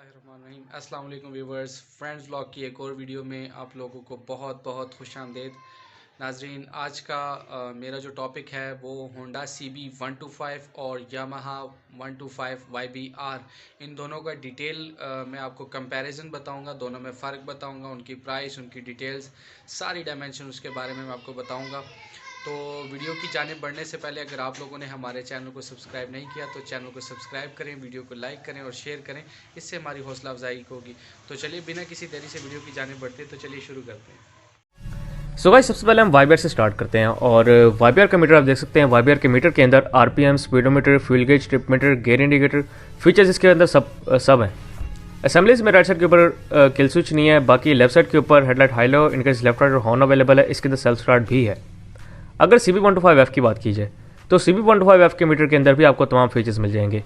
बिस्मिल्लाहिर्रहमानिर्रहीम। अस्सलाम वालेकुम व्यूवर्स, फ्रेंड्स व्लॉग की एक और वीडियो में आप लोगों को बहुत बहुत खुशामदीद। नाजरीन, आज का मेरा जो टॉपिक है वो होंडा CB125 और यामाहा 125 YBR, इन दोनों का डिटेल मैं आपको कंपैरिजन बताऊंगा, दोनों में फ़र्क बताऊंगा, उनकी प्राइस, उनकी डिटेल्स, सारी डायमेंशन उसके बारे में मैं आपको बताऊंगा। तो वीडियो की जानिब बढ़ने से पहले अगर आप लोगों ने हमारे चैनल को सब्सक्राइब नहीं किया तो चैनल को सब्सक्राइब करें, वीडियो को लाइक करें और शेयर करें, इससे हमारी हौसला अफजाई होगी। तो चलिए बिना किसी देरी से वीडियो की जानिब बढ़ते हैं, तो चलिए शुरू करते हैं। सो गाइस, सबसे पहले हम वाईबीआर से स्टार्ट करते हैं। और वाईबीआर का मीटर आप देख सकते हैं। वाईबीआर के मीटर के अंदर RPM, speedometer, fuel gauge, trip meter, gear indicator features इसके अंदर सब हैं। असेंबलीज में राइट साइड के ऊपर किल स्विच नहीं है, बाकी लेफ्ट साइड के ऊपर headlight high low, indicator left right और हॉर्न अवेलेबल है। इसके अंदर सेल्फ स्टार्ट भी है। अगर CB125F की बात की जाए तो CB125F के मीटर के अंदर भी आपको तमाम फीचर्स मिल जाएंगे।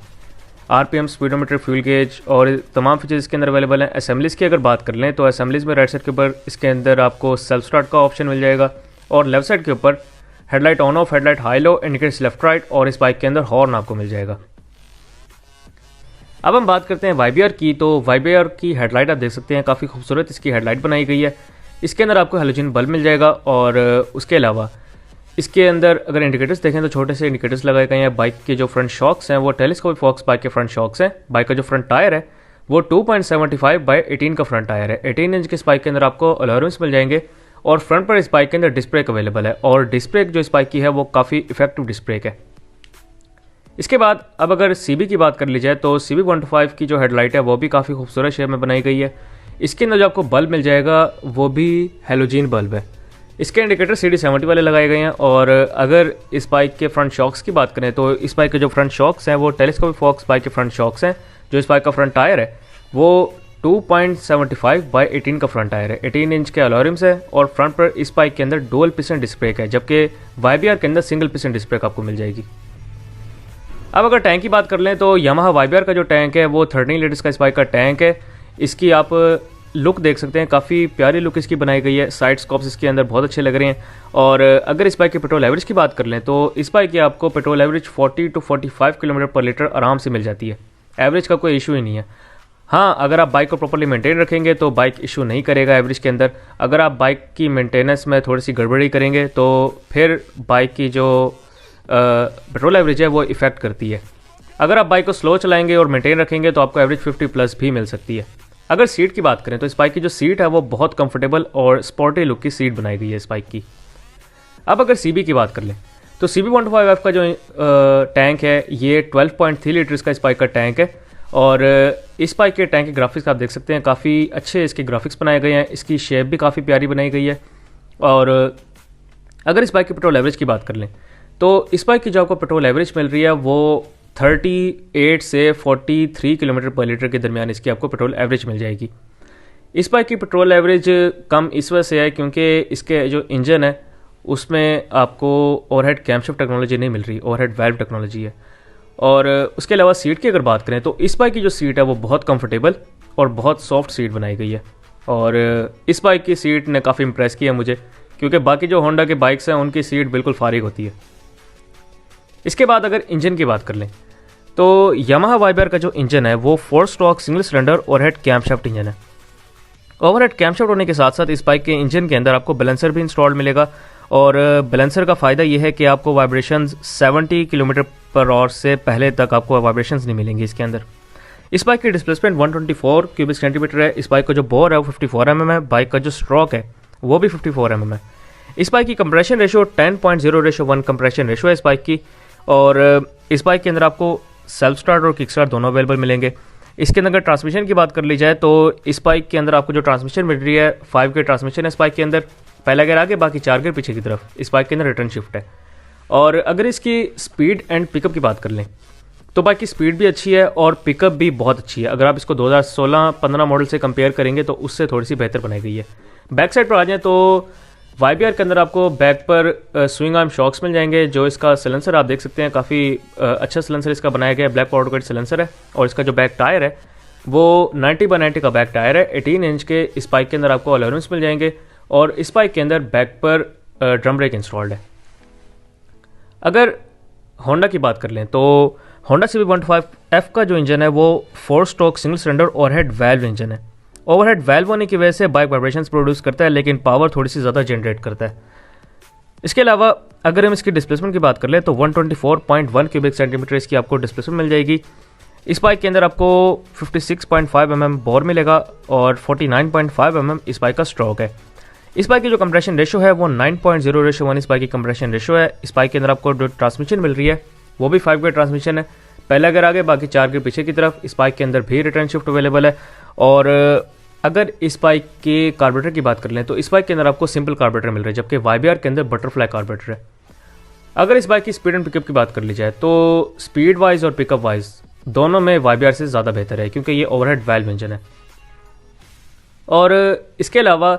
आरपीएम, स्पीडोमीटर, फ्यूल गेज और तमाम फीचर्स इसके अंदर अवेलेबल हैं। असेंबलीज़ की अगर बात कर लें तो असेंबलीज़ में राइट साइड के ऊपर इसके अंदर आपको सेल्फ स्टार्ट का ऑप्शन मिल जाएगा और लेफ्ट साइड के ऊपर headlight on off, headlight high low, indicators left right और इस बाइक के अंदर हॉर्न आपको मिल जाएगा। अब हम बात करते हैं वाईबीआर की। तो वाईबीआर की हेडलाइट आप देख सकते हैं, काफ़ी खूबसूरत इसकी हेडलाइट बनाई गई है। इसके अंदर आपको हेलोजन बल्ब मिल जाएगा और उसके अलावा इसके अंदर अगर इंडिकेटर्स देखें तो छोटे से इंडिकेटर्स लगाए गए हैं। बाइक के जो फ्रंट शॉक्स हैं वो टेलीस्कोपिक फॉक्स बाइक के फ्रंट शॉक्स हैं। बाइक का जो फ्रंट टायर है वो 2.75/18 का फ्रंट टायर है। 18 इंच के इस बाइक के अंदर आपको अलॉयमेंट्स मिल जाएंगे और फ्रंट पर इस बाइक के अंदर डिस्क ब्रेक अवेलेबल है और डिस्क ब्रेक जो इस बाइक की है वो काफ़ी इफेक्टिव डिस्क ब्रेक है। इसके बाद अब अगर CB की बात कर ली जाए तो CB125 की जो हेडलाइट है वो भी काफ़ी खूबसूरत शेप में बनाई गई है। इसके अंदर जो आपको बल्ब मिल जाएगा वो भी हेलोजन बल्ब है। इसके इंडिकेटर CD70 वाले लगाए गए हैं और अगर इस बाइक के फ्रंट शॉक्स की बात करें तो इस बाइक के जो फ्रंट शॉक्स हैं वो टेलीस्कोपिक फॉक्स बाइक के फ्रंट शॉक्स हैं। जो इस बाइक का फ्रंट टायर है वो 2.75/18 का फ्रंट टायर है। 18 इंच के अलॉयरिम्स है और फ्रंट पर इस बाइक के अंदर डुअल पिस्टन डिस्क ब्रेक है, जबकि वाईबीआर के अंदर सिंगल पिस्टन डिस्क ब्रेक आपको मिल जाएगी। अब अगर टैंक की बात कर लें तो यामाहा वाईबीआर का जो टैंक है वो 13 लीटर्स का इस बाइक का टैंक है। इसकी आप लुक देख सकते हैं, काफ़ी प्यारी लुक इसकी बनाई गई है। साइड स्कॉप्स इसके अंदर बहुत अच्छे लग रहे हैं। और अगर इस बाइक की पेट्रोल एवरेज की बात कर लें तो इस बाइक की आपको पेट्रोल एवरेज 40 to 45 किलोमीटर पर लीटर आराम से मिल जाती है। एवरेज का कोई इशू ही नहीं है। हाँ, अगर आप बाइक को प्रॉपर्ली मेंटेन रखेंगे तो बाइक इशू नहीं करेगा एवरेज के अंदर। अगर आप बाइक की मेंटेनेंस में थोड़ी सी गड़बड़ी करेंगे तो फिर बाइक की जो पेट्रोल एवरेज है वो इफेक्ट करती है। अगर आप बाइक को स्लो चलाएंगे और मेंटेन रखेंगे तो आपको एवरेज 50+ भी मिल सकती है। अगर सीट की बात करें तो इस बाइक की जो सीट है वो बहुत कंफर्टेबल और स्पोर्टी लुक की सीट बनाई गई है इस बाइक की। अब अगर CB की बात कर लें तो CB125F का जो टैंक है ये 12.3 लीटर्स का इस बाइक का टैंक है और इस बाइक के टैंक के ग्राफिक्स आप देख सकते हैं, काफ़ी अच्छे इसके ग्राफिक्स बनाए गए हैं। इसकी शेप भी काफ़ी प्यारी बनाई गई है। और अगर इस बाइक की पेट्रोल एवरेज की बात कर लें तो इस बाइक की जो आपको पेट्रोल एवरेज मिल रही है वो 38 से 43 किलोमीटर पर लीटर के दरमियान इसकी आपको पेट्रोल एवरेज मिल जाएगी। इस बाइक की पेट्रोल एवरेज कम इस वजह से है क्योंकि इसके जो इंजन है उसमें आपको ओवरहेड कैमशिफ्ट टेक्नोलॉजी नहीं मिल रही, ओवरहेड वाल्व टेक्नोलॉजी है। और उसके अलावा सीट की अगर बात करें तो इस बाइक की जो सीट है वो बहुत कंफर्टेबल और बहुत सॉफ्ट सीट बनाई गई है। और इस बाइक की सीट ने काफ़ी इंप्रेस किया मुझे, क्योंकि बाकी जो होंडा के बाइक्स हैं उनकी सीट बिल्कुल फारिग होती है। इसके बाद अगर इंजन की बात कर लें तो यामाहा वाईबीआर का जो इंजन है वो 4 stroke single cylinder overhead camshaft engine है। ओवरहेड कैमशाफ्ट होने के साथ साथ इस बाइक के इंजन के अंदर आपको बैलेंसर भी इंस्टॉल्ड मिलेगा और बैलेंसर का फ़ायदा ये है कि आपको वाइब्रेशंस 70 किलोमीटर पर आवर से पहले तक आपको वाइब्रेशंस नहीं मिलेंगी इसके अंदर। इस बाइक की डिस्प्लेसमेंट 124 क्यूबिक सेंटीमीटर है। इस बाइक का जो बोर है वो 54 mm है। बाइक का जो स्ट्रोक है वो भी 54 mm है। इस बाइक की कंप्रेशन रेशो 10.0:1 कंप्रेशन रेशो है इस बाइक की। और इस बाइक के अंदर आपको सेल्फ स्टार्ट और किक स्टार्ट दोनों अवेलेबल मिलेंगे। इसके अंदर अगर ट्रांसमिशन की बात कर ली जाए तो इस बाइक के अंदर आपको जो ट्रांसमिशन मिल रही है 5 गियर ट्रांसमिशन है इस बाइक के अंदर। पहला गियर आगे, बाकी 4 गियर पीछे की तरफ इस बाइक के अंदर रिटर्न शिफ्ट है। और अगर इसकी स्पीड एंड पिकअप की बात कर लें तो बाइक की स्पीड भी अच्छी है और पिकअप भी बहुत अच्छी है। अगर आप इसको 2016-15 मॉडल से कंपेयर करेंगे तो उससे थोड़ी सी बेहतर बनाई गई है। बैक साइड पर आ जाएँ तो वाईबीआर के अंदर आपको बैक पर स्विंग आर्म शॉक्स मिल जाएंगे। जो इसका सिलेंसर आप देख सकते हैं, काफ़ी अच्छा सिलेंसर इसका बनाया गया है। ब्लैक पाउडर कोटेड सिलेंसर है और इसका जो बैक टायर है वो 90/90 का बैक टायर है। 18 इंच के इस बाइक के अंदर आपको अलॉयमेंट्स मिल जाएंगे और इस बाइक के अंदर बैक पर ड्रम ब्रेक इंस्टॉल्ड है। अगर होंडा की बात कर लें तो होंडा CB125F का जो इंजन है वो 4 stroke single cylinder overhead valve engine है। ओवरहेड वैल्व होने की वजह से बाइक वाइब्रेशंस प्रोड्यूस करता है, लेकिन पावर थोड़ी सी ज़्यादा जनरेट करता है। इसके अलावा अगर हम इसकी डिस्प्लेसमेंट की बात कर ले तो 124.1 क्यूबिक सेंटीमीटर इसकी आपको डिस्प्लेसमेंट मिल जाएगी। इस बाइक के अंदर आपको 56.5 mm बोर मिलेगा और 49.5 mm इस बाइक का स्ट्रोक है। इस बाइक की जो कंप्रेशन रेशो है वो 9.0:1 इस बाइक की कंप्रेशन रेशो है। इस बाइक के अंदर आपको जो ट्रांसमिशन मिल रही है वो भी 5 गियर ट्रांसमिशन है, पहला गियर आगे बाकी 4 गियर पीछे की तरफ। इस बाइक के अंदर भी रिटर्न शिफ्ट अवेलेबल है। और अगर इस बाइक के कार्बोरेटर की बात कर लें तो इस बाइक के अंदर आपको सिंपल कार्बोरेटर मिल रहा है, जबकि YBR के अंदर बटरफ्लाई कार्बोरेटर है। अगर इस बाइक की स्पीड एंड पिकअप की बात कर ली जाए तो स्पीड वाइज और पिकअप वाइज दोनों में YBR से ज़्यादा बेहतर है, क्योंकि ये ओवरहेड वैल्व इंजन है। और इसके अलावा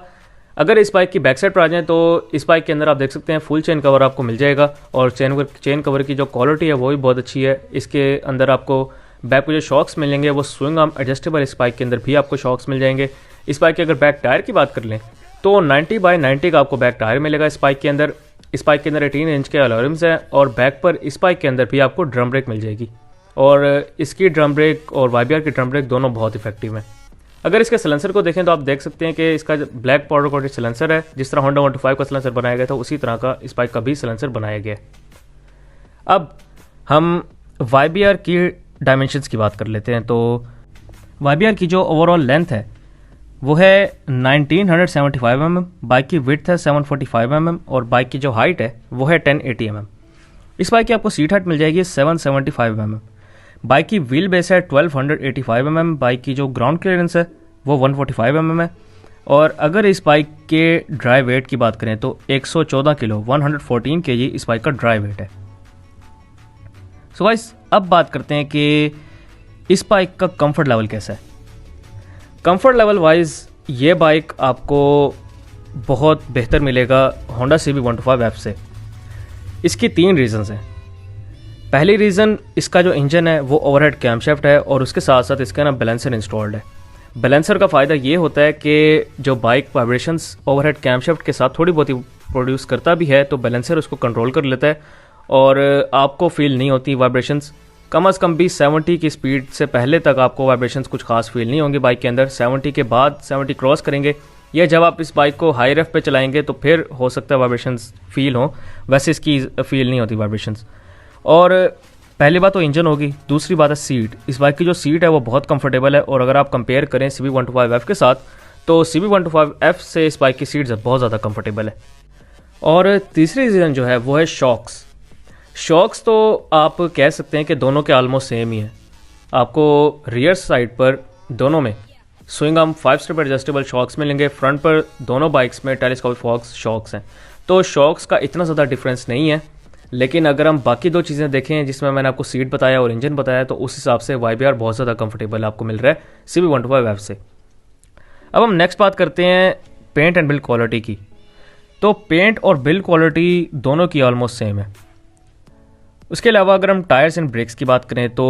अगर इस बाइक की बैक साइड पर आ जाएँ तो इस बाइक के अंदर आप देख सकते हैं फुल चेन कवर आपको मिल जाएगा, और चेन कवर की जो क्वालिटी है वो भी बहुत अच्छी है। इसके अंदर आपको बैक पे जो शॉक्स मिलेंगे वो स्विंग आर्म एडजस्टेबल, इस बाइक के अंदर भी आपको शॉक्स मिल जाएंगे। इस बाइक के अगर बैक टायर की बात कर लें तो 90/90 का आपको बैक टायर मिलेगा इस बाइक के अंदर। इस बाइक के अंदर 18 इंच के अलॉय रिम्स हैं, और बैक पर इस बाइक के अंदर भी आपको ड्रम ब्रेक मिल जाएगी, और इसकी ड्रम ब्रेक और YBR की ड्रम ब्रेक दोनों बहुत इफेक्टिव हैं। अगर इसके सिलेंसर को देखें तो आप देख सकते हैं कि इसका ब्लैक पाउडर कोटेड सिलेंसर है, जिस तरह होंडा 125 का सिलेंसर बनाया गया था उसी तरह का इस बाइक का भी सिलेंसर बनाया गया है। अब हम YBR की डायमेंशंस की बात कर लेते हैं। तो YBR की जो ओवरऑल लेंथ है वो है 1975 mm, बाइक की विड्थ है 745 mm, और बाइक की जो हाइट है वो है 1080 mm। इस बाइक की आपको सीट हाइट मिल जाएगी 775 mm। बाइक की व्हील बेस है 1285 mm। बाइक की जो ग्राउंड क्लियरेंस है वो 145 mm है। और अगर इस बाइक के ड्राई वेट की बात करें तो 114 किलो 114 kg इस बाइक का ड्राई वेट है। सो गाइस, अब बात करते हैं कि इस बाइक का कंफर्ट लेवल कैसा है। कंफर्ट लेवल वाइज ये बाइक आपको बहुत बेहतर मिलेगा होंडा CB125F से। इसकी 3 रीज़न्स हैं। पहली रीज़न, इसका जो इंजन है वो ओवरहेड कैमशाफ्ट है, और उसके साथ साथ इसका ना बैलेंसर इंस्टॉल्ड है। बैलेंसर का फ़ायदा ये होता है कि जो बाइक वाइब्रेशंस ओवरहेड कैमशाफ्ट के साथ थोड़ी बहुत ही प्रोड्यूस करता भी है तो बैलेंसर उसको कंट्रोल कर लेता है, और आपको फील नहीं होती वाइब्रेशंस। कम से कम भी 70 की स्पीड से पहले तक आपको वाइब्रेशंस कुछ खास फील नहीं होंगे बाइक के अंदर। 70 के बाद 70 क्रॉस करेंगे या जब आप इस बाइक को हाई रेफ पे चलाएंगे तो फिर हो सकता है वाइब्रेशंस फील हो, वैसे इसकी फील नहीं होती वाइब्रेशंस। और पहली बात तो इंजन होगी, दूसरी बात है सीट। इस बाइक की जो सीट है वो बहुत कंफर्टेबल है, और अगर आप कंपेयर करें CB125F के साथ तो CB125F से इस बाइक की सीट बहुत ज़्यादा कंफर्टेबल है। और तीसरी रीज़न जो है वो है शॉक्स। शॉक्स तो आप कह सकते हैं कि दोनों के ऑलमोस्ट सेम ही है। आपको रियर साइड पर दोनों में swing arm 5 step adjustable shocks मिलेंगे। फ्रंट पर दोनों बाइक्स में टेलीस्कोपिक फॉक्स शॉक्स हैं, तो शॉक्स का इतना ज़्यादा डिफरेंस नहीं है। लेकिन अगर हम बाकी 2 चीज़ें देखें जिसमें मैंने आपको सीट बताया और इंजन बताया, तो उस हिसाब से YBR बहुत ज़्यादा कंफर्टेबल आपको मिल रहा है CB125F से। अब हम नेक्स्ट बात करते हैं पेंट एंड बिल्ड क्वालिटी की। तो पेंट और बिल्ड क्वालिटी दोनों की ऑलमोस्ट सेम है। उसके अलावा अगर हम टायर्स एंड ब्रेक्स की बात करें तो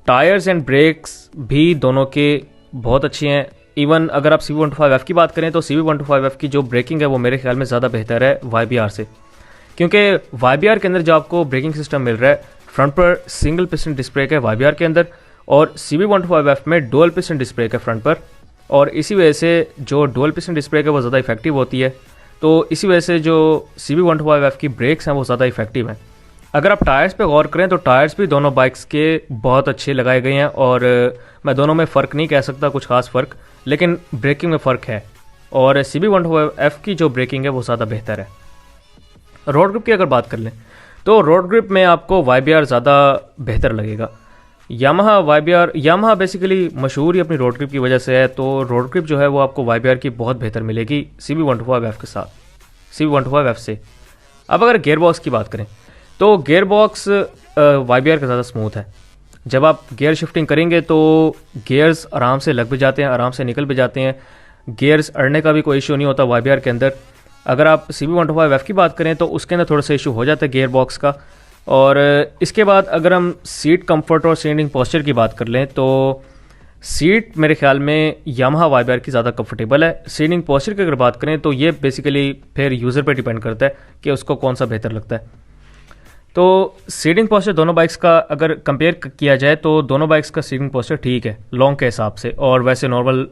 टायर्स एंड ब्रेक्स भी दोनों के बहुत अच्छे हैं। इवन अगर आप CB125F की बात करें तो CB125F की जो ब्रेकिंग है वो मेरे ख्याल में ज़्यादा बेहतर है YBR से, क्योंकि YBR के अंदर जो आपको ब्रेकिंग सिस्टम मिल रहा है, फ्रंट पर सिंगल पिस्टन डिस्क ब्रेक है YBR के अंदर, और CB125F में डुअल पिस्टन डिस्क ब्रेक है फ्रंट पर, और इसी वजह से जो डुअल पिस्टन डिस्क ब्रेक है वो ज़्यादा इफेक्टिव होती है। तो इसी वजह से जो CB125F की ब्रेक्स हैं वो ज़्यादा इफेक्टिव हैं। अगर आप टायर्स पे गौर करें तो टायर्स भी दोनों बाइक्स के बहुत अच्छे लगाए गए हैं, और मैं दोनों में फ़र्क नहीं कह सकता कुछ खास फ़र्क, लेकिन ब्रेकिंग में फ़र्क है, और CB125F की जो ब्रेकिंग है वो ज़्यादा बेहतर है। रोड ग्रिप की अगर बात कर लें तो रोड ग्रिप में आपको YBR ज़्यादा बेहतर लगेगा। यामाहा बेसिकली मशहूर ही अपनी रोड ग्रिप की वजह से है, तो रोड ग्रिप जो है वो आपको YBR की बहुत बेहतर मिलेगी CB125F के साथ, CB125F से। अब अगर गेयर बॉक्स की बात करें तो गेयर बॉक्स YBR का ज़्यादा स्मूथ है। जब आप गियर शिफ्टिंग करेंगे तो गियर्स आराम से लग भी जाते हैं, आराम से निकल भी जाते हैं, गियर्स अड़ने का भी कोई इशू नहीं होता YBR के अंदर। अगर आप CB125F की बात करें तो उसके अंदर थोड़ा सा इशू हो जाता है गियर बॉक्स का। और इसके बाद अगर हम सीट कंफर्ट और सीटिंग पोस्चर की बात कर लें तो सीट मेरे ख्याल में यामाहा YBR की ज़्यादा कंफर्टेबल है। सीटिंग पोस्चर की अगर बात करें तो ये बेसिकली फिर यूज़र पे डिपेंड करता है कि उसको कौन सा बेहतर लगता है। तो सीटिंग पोस्चर दोनों बाइक्स का अगर कंपेयर किया जाए तो दोनों बाइक्स का सीटिंग पोस्चर ठीक है लॉन्ग के हिसाब से, और वैसे नॉर्मल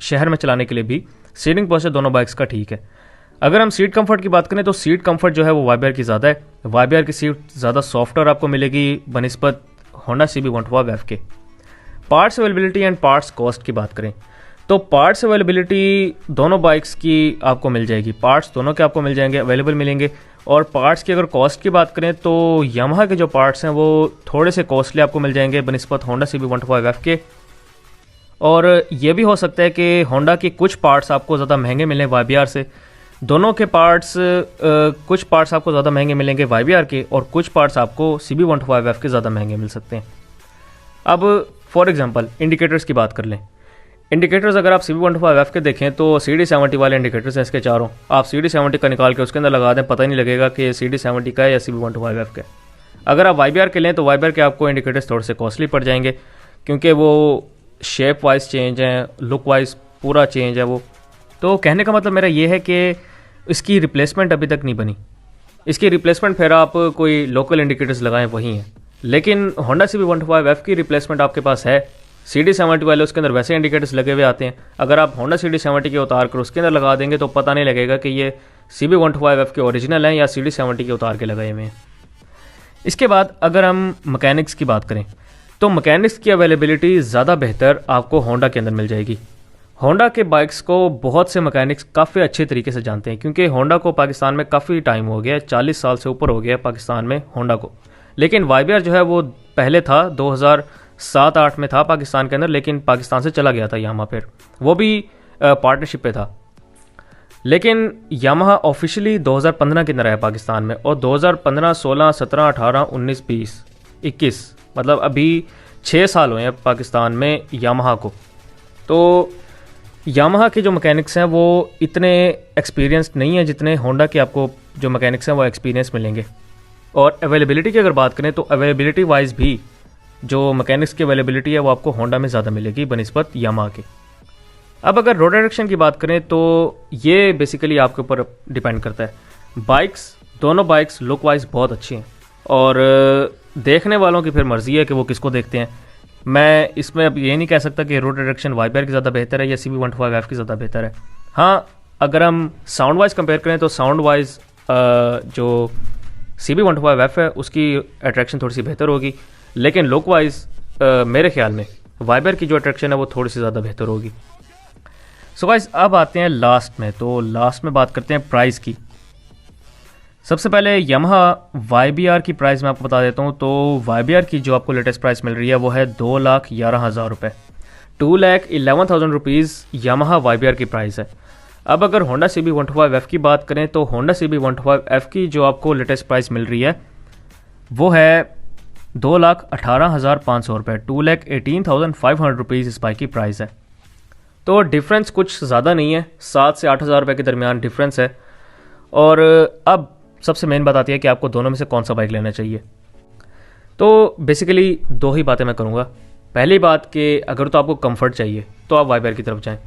शहर में चलाने के लिए भी सीटिंग पोस्चर दोनों बाइक्स का ठीक है। अगर हम सीट कंफर्ट की बात करें तो सीट कंफर्ट जो है वो वाइबियर की ज़्यादा है। वाइबियर की सीट ज़्यादा सॉफ्टर आपको मिलेगी बनिस्बत होंडा CB125F के। Parts availability and parts cost की बात करें तो पार्ट्स अवेलेबिलिटी दोनों बाइक्स की आपको मिल जाएगी, पार्ट्स दोनों के आपको मिल जाएंगे, अवेलेबल मिलेंगे। और पार्ट्स की अगर कॉस्ट की बात करें तो यामाहा के जो पार्ट्स हैं वो थोड़े से कॉस्टली आपको मिल जाएंगे बनिस्बत होंडा CB125F के। और ये भी हो सकता है कि होंडा के कुछ पार्ट्स आपको ज़्यादा महंगे मिलें वाईबीआर से। दोनों के पार्ट्स कुछ पार्ट्स आपको ज़्यादा महंगे मिलेंगे वाईबीआर के, और कुछ पार्ट्स आपको CB125F के ज़्यादा महंगे मिल सकते हैं। अब फॉर एग्जांपल इंडिकेटर्स की बात कर लें। इंडिकेटर्स अगर आप CB125F के देखें तो CD70 वाले इंडिकेटर्स हैं इसके चारों। आप CD70 का निकाल के उसके अंदर लगा दें, पता ही नहीं लगेगा कि CD70 का है या CB125F का है। अगर आप वाईबीआर के लें तो वाईबीआर के आपको इंडिकेटर्स थोड़े से कॉस्टली पड़ जाएंगे, क्योंकि वो शेप वाइज चेंज हैं, लुक वाइज पूरा चेंज है वो। तो कहने का मतलब मेरा ये है कि इसकी रिप्लेसमेंट अभी तक नहीं बनी। इसकी रिप्लेसमेंट फिर आप कोई लोकल इंडिकेटर्स लगाएं वही हैं, लेकिन होंडा CB125F की रिप्लेसमेंट आपके पास है। CD70 वाले उसके अंदर वैसे इंडिकेटर्स लगे हुए आते हैं। अगर आप होंडा CD70 के उतार कर उसके अंदर लगा देंगे तो पता नहीं लगेगा कि ये CB125F के ओरिजिनल हैं या CD70 के उतार के लगाए हुए हैं। इसके बाद अगर हम मैकेनिक्स की बात करें तो मैकेनिक्स की अवेलेबिलिटी ज़्यादा बेहतर आपको होंडा के अंदर मिल जाएगी। होंडा के बाइक्स को बहुत से मैकेनिक्स काफ़ी अच्छे तरीके से जानते हैं, क्योंकि होंडा को पाकिस्तान में काफ़ी टाइम हो गया, 40 साल से ऊपर हो गया पाकिस्तान में होंडा को। लेकिन वाईबीआर जो है वो पहले था 2007-8 में था पाकिस्तान के अंदर, लेकिन पाकिस्तान से चला गया था यामाहा, फिर वो भी पार्टनरशिप पे था। लेकिन यामाहा ऑफिशियली 2015 के अंदर आया पाकिस्तान में, और 2015, 16, 17, 18, 19, 20, 21 मतलब अभी 6 साल हुए हैं पाकिस्तान में यामाहा को। तो यामाहा के जो मैकेनिक्स हैं वो इतने एक्सपीरियंस नहीं है जितने होंडा के आपको जो मैकेनिक्स हैं वो एक्सपीरियंस मिलेंगे। और अवेलेबिलिटी की अगर बात करें तो अवेलेबिलिटी वाइज भी जो मैकेनिक्स की अवेलेबिलिटी है वो आपको होंडा में ज़्यादा मिलेगी बनिस्बत यामाहा के। अब अगर रोड डायरेक्शन की बात करें तो ये बेसिकली आपके ऊपर डिपेंड करता है। दोनों बाइक्स लुक वाइज बहुत अच्छी हैं, और देखने वालों की फिर मर्जी है कि वो किसको देखते हैं। मैं इसमें अब ये नहीं कह सकता कि रोड डायरेक्शन वाईबीआर की ज़्यादा बेहतर है या CB125F की ज़्यादा बेहतर है। हाँ, अगर हम साउंड वाइज कंपेयर करें तो साउंड वाइज जो CB125F है उसकी अट्रैक्शन थोड़ी सी बेहतर होगी, लेकिन लुक वाइज मेरे ख्याल में वाईबीआर की जो अट्रैक्शन है वो थोड़ी सी ज़्यादा बेहतर होगी। सो गाइस अब आते हैं लास्ट में, तो लास्ट में बात करते हैं प्राइस की। सबसे पहले यामाहा वाईबीआर की प्राइस मैं आपको बता देता हूँ। तो वाईबीआर की जो आपको लेटेस्ट प्राइस मिल रही है वो है 2,11,000 रुपये, 2,11,000 रुपीज़ यामाहा वाईबीआर की प्राइस है। अब अगर होंडा CB125F की बात करें तो होंडा CB125F की जो आपको लेटेस्ट प्राइस मिल रही है वो है 2,18,500 रुपये, 2,18,500 रुपीज़ इस बाइक की प्राइस है। तो डिफरेंस कुछ ज़्यादा नहीं है, 7 से 8,000 रुपये के दरमियान डिफरेंस है। और अब सबसे मेन बात आती है कि आपको दोनों में से कौन सा बाइक लेना चाहिए। तो बेसिकली दो ही बातें मैं करूँगा। पहली बात कि अगर तो आपको कंफर्ट चाहिए तो आप वाईबीआर की तरफ जाएं।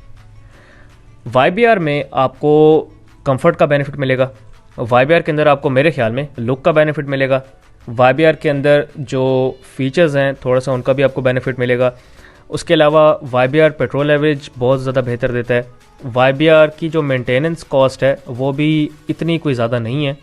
वाईबीआर में आपको कंफर्ट का बेनिफिट मिलेगा, वाईबीआर के अंदर आपको मेरे ख्याल में लुक का बेनिफिट मिलेगा, वाईबीआर के अंदर जो फीचर्स हैं थोड़ा सा उनका भी आपको बेनिफिट मिलेगा। उसके अलावा वाईबीआर पेट्रोल एवरेज बहुत ज़्यादा बेहतर देता है। वाईबीआर की जो मेंटेनेंस कॉस्ट है वो भी इतनी कोई ज़्यादा नहीं है।